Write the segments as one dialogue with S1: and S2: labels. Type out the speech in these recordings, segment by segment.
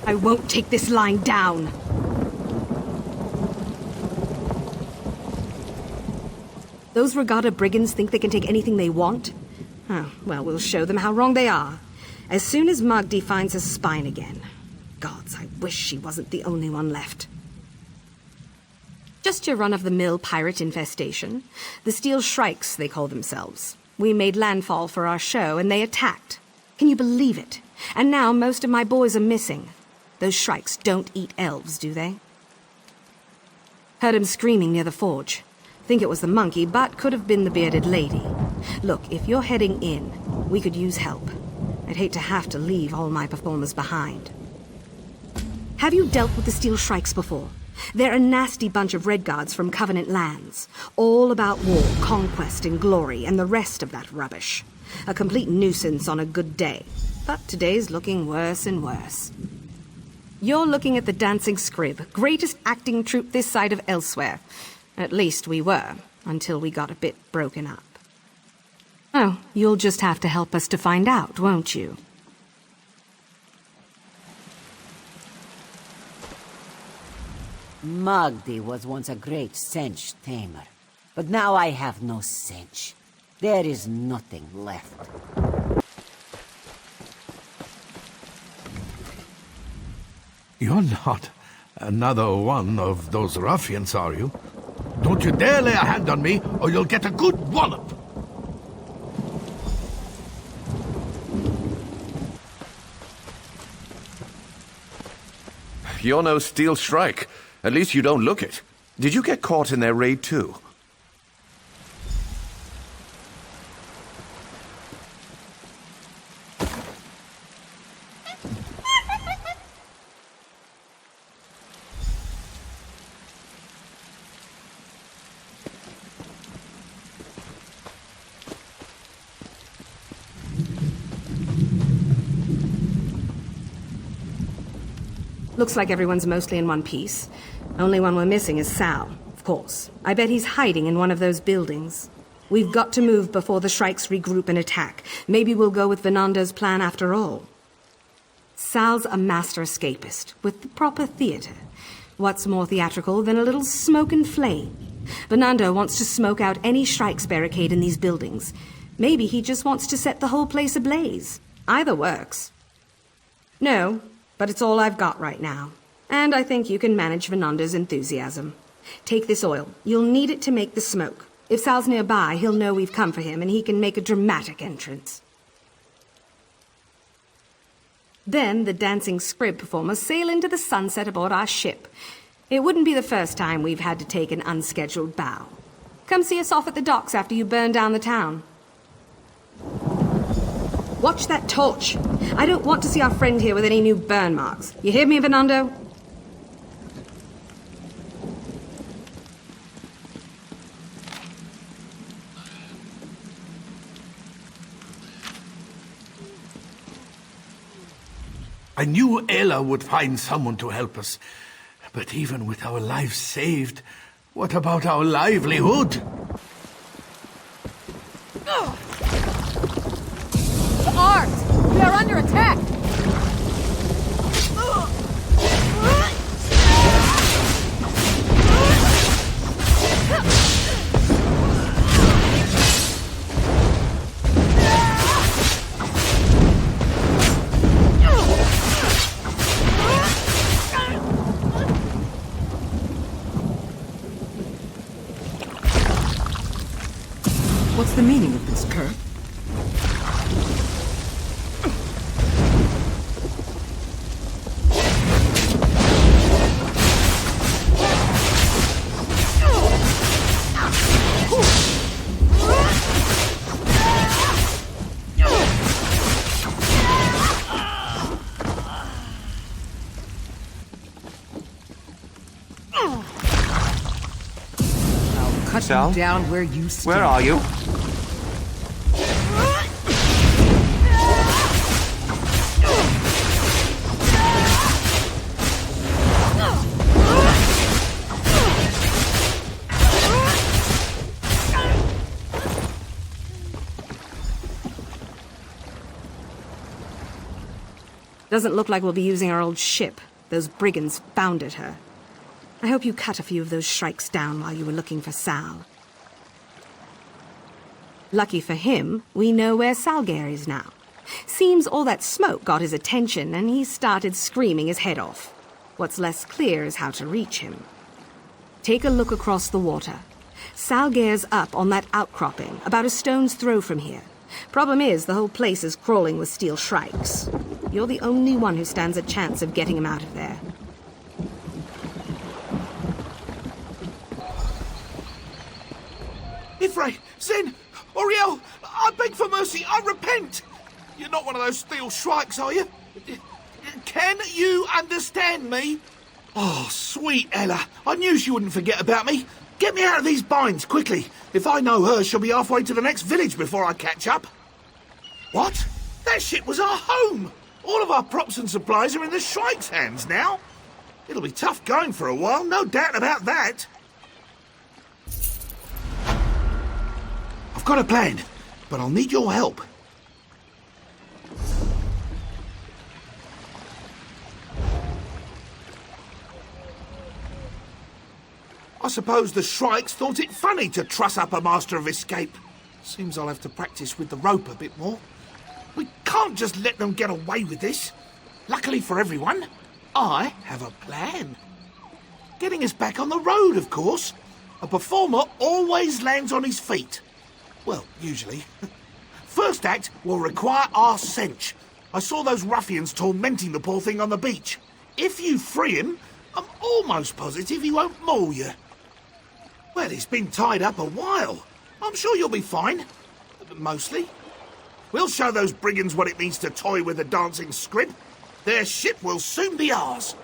S1: I won't take this line down. Those Regatta brigands think they can take anything they want? Oh, well, we'll show them how wrong they are. As soon as Magdi finds her spine again. Gods, I wish she wasn't the only one left. Just your run-of-the-mill pirate infestation. The Steel Shrikes, they call themselves. We made landfall for our show, and they attacked. Can you believe it? And now most of my boys are missing. Those Shrikes don't eat elves, do they? Heard him screaming near the forge. Think it was the monkey, but could have been the bearded lady. Look, if you're heading in, we could use help. I'd hate to have to leave all my performers behind. Have you dealt with the Steel Shrikes before? They're a nasty bunch of Redguards from Covenant lands. All about war, conquest, and glory, and the rest of that rubbish. A complete nuisance on a good day. But today's looking worse and worse. You're looking at the Dancing Scrib, greatest acting troupe this side of elsewhere. At least we were, until we got a bit broken up. Oh, you'll just have to help us to find out, won't you?
S2: Magdi was once a great cinch tamer, but now I have no cinch. There is nothing left.
S3: You're not another one of those ruffians, are you? Don't you dare lay a hand on me, or you'll get a good wallop!
S4: You're no Steel Shrike. At least you don't look it. Did you get caught in their raid too?
S1: Looks like everyone's mostly in one piece. Only one we're missing is Sal, of course. I bet he's hiding in one of those buildings. We've got to move before the Shrikes regroup and attack. Maybe we'll go with Venando's plan after all. Sal's a master escapist, with the proper theater. What's more theatrical than a little smoke and flame? Venando wants to smoke out any Shrikes barricade in these buildings. Maybe he just wants to set the whole place ablaze. Either works. No, but it's all I've got right now. And I think you can manage Venando's enthusiasm. Take this oil. You'll need it to make the smoke. If Sal's nearby, he'll know we've come for him, and he can make a dramatic entrance. Then the Dancing Scrib performers sail into the sunset aboard our ship. It wouldn't be the first time we've had to take an unscheduled bow. Come see us off at the docks after you burn down the town. Watch that torch. I don't want to see our friend here with any new burn marks. You hear me, Venando?
S3: I knew Ella would find someone to help us. But even with our lives saved, what about our livelihood?
S5: Art! We are under attack!
S6: What's the meaning of this, Kurt? Cut
S4: Sal?
S6: you down where you stand.
S4: Where are you?
S1: Doesn't look like we'll be using our old ship. Those brigands founded her. I hope you cut a few of those shrikes down while you were looking for Sal. Lucky for him, we know where Salgair is now. Seems all that smoke got his attention and he started screaming his head off. What's less clear is how to reach him. Take a look across the water. Salgair's up on that outcropping, about a stone's throw from here. Problem is, the whole place is crawling with steel shrikes. You're the only one who stands a chance of getting him out of there.
S3: Ifray, Zin, Oriel, I beg for mercy, I repent! You're not one of those steel shrikes, are you? Can you understand me? Oh, sweet Ella, I knew she wouldn't forget about me. Get me out of these binds, quickly. If I know her, she'll be halfway to the next village before I catch up. What? That ship was our home! All of our props and supplies are in the shrike's hands now. It'll be tough going for a while, no doubt about that. I've got a plan, but I'll need your help. I suppose the shrikes thought it funny to truss up a master of escape. Seems I'll have to practice with the rope a bit more. We can't just let them get away with this. Luckily for everyone, I have a plan. Getting us back on the road, of course. A performer always lands on his feet. Well, usually. First act will require our cinch. I saw those ruffians tormenting the poor thing on the beach. If you free him, I'm almost positive he won't maul you. Well, he's been tied up a while. I'm sure you'll be fine. Mostly. We'll show those brigands what it means to toy with a dancing squib. Their ship will soon be ours.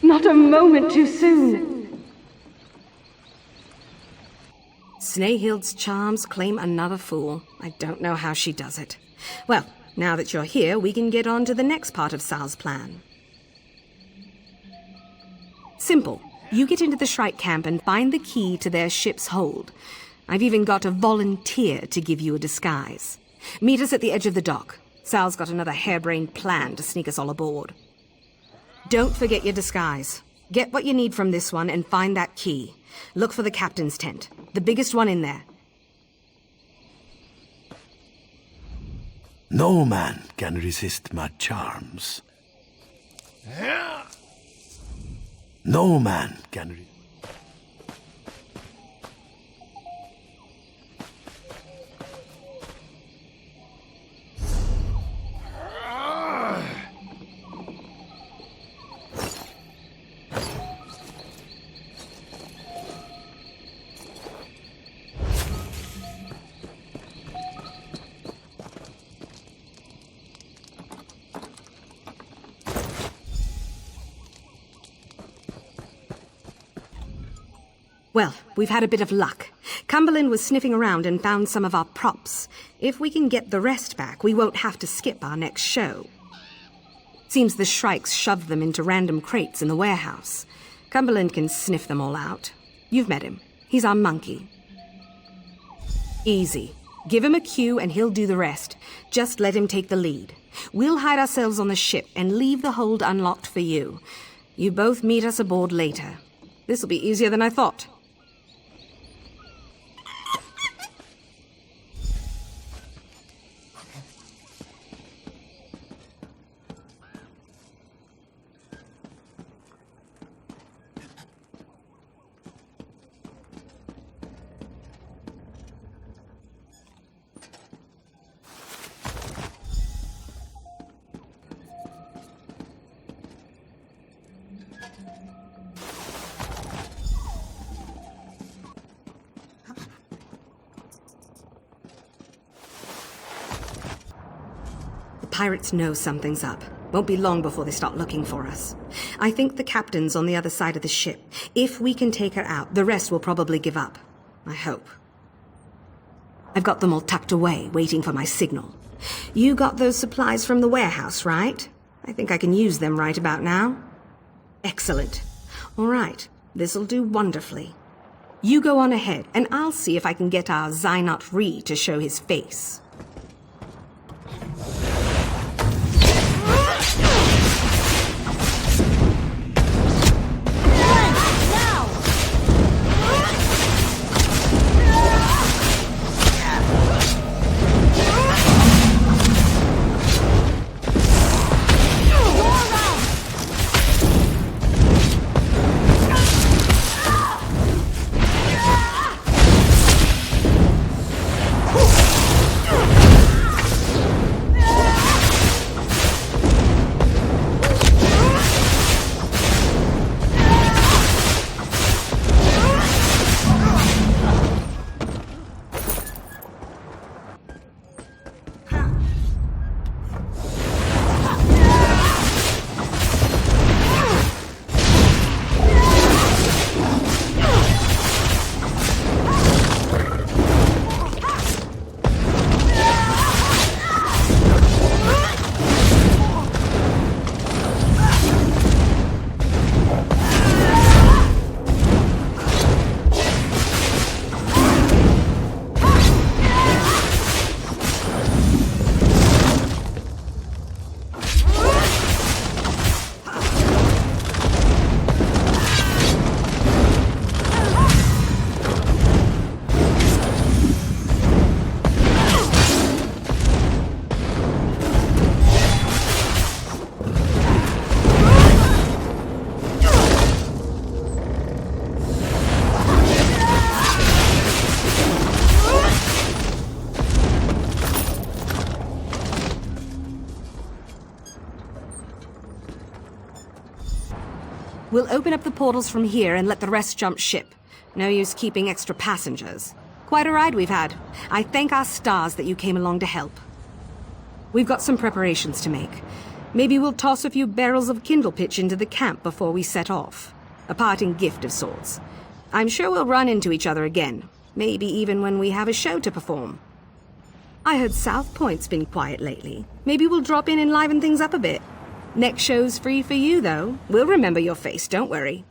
S1: Not a moment too soon. Snehild's charms claim another fool. I don't know how she does it. Well, now that you're here, we can get on to the next part of Sal's plan. Simple. You get into the Shrike camp and find the key to their ship's hold. I've even got a volunteer to give you a disguise. Meet us at the edge of the dock. Sal's got another harebrained plan to sneak us all aboard. Don't forget your disguise. Get what you need from this one and find that key. Look for the captain's tent, the biggest one in there.
S3: No man can resist my charms. No man can resist.
S1: Well, we've had a bit of luck. Cumberland was sniffing around and found some of our props. If we can get the rest back, we won't have to skip our next show. Seems the shrikes shoved them into random crates in the warehouse. Cumberland can sniff them all out. You've met him. He's our monkey. Easy. Give him a cue and he'll do the rest. Just let him take the lead. We'll hide ourselves on the ship and leave the hold unlocked for you. You both meet us aboard later. This'll be easier than I thought. Pirates know something's up. Won't be long before they start looking for us. I think the captain's on the other side of the ship. If we can take her out, the rest will probably give up. I hope. I've got them all tucked away, waiting for my signal. You got those supplies from the warehouse, right? I think I can use them right about now. Excellent. All right, this'll do wonderfully. You go on ahead, and I'll see if I can get our Synnistry to show his face. We'll open up the portals from here and let the rest jump ship. No use keeping extra passengers. Quite a ride we've had. I thank our stars that you came along to help. We've got some preparations to make. Maybe we'll toss a few barrels of kindle pitch into the camp before we set off. A parting gift of sorts. I'm sure we'll run into each other again. Maybe even when we have a show to perform. I heard South Point's been quiet lately. Maybe we'll drop in and liven things up a bit. Next show's free for you, though. We'll remember your face, don't worry.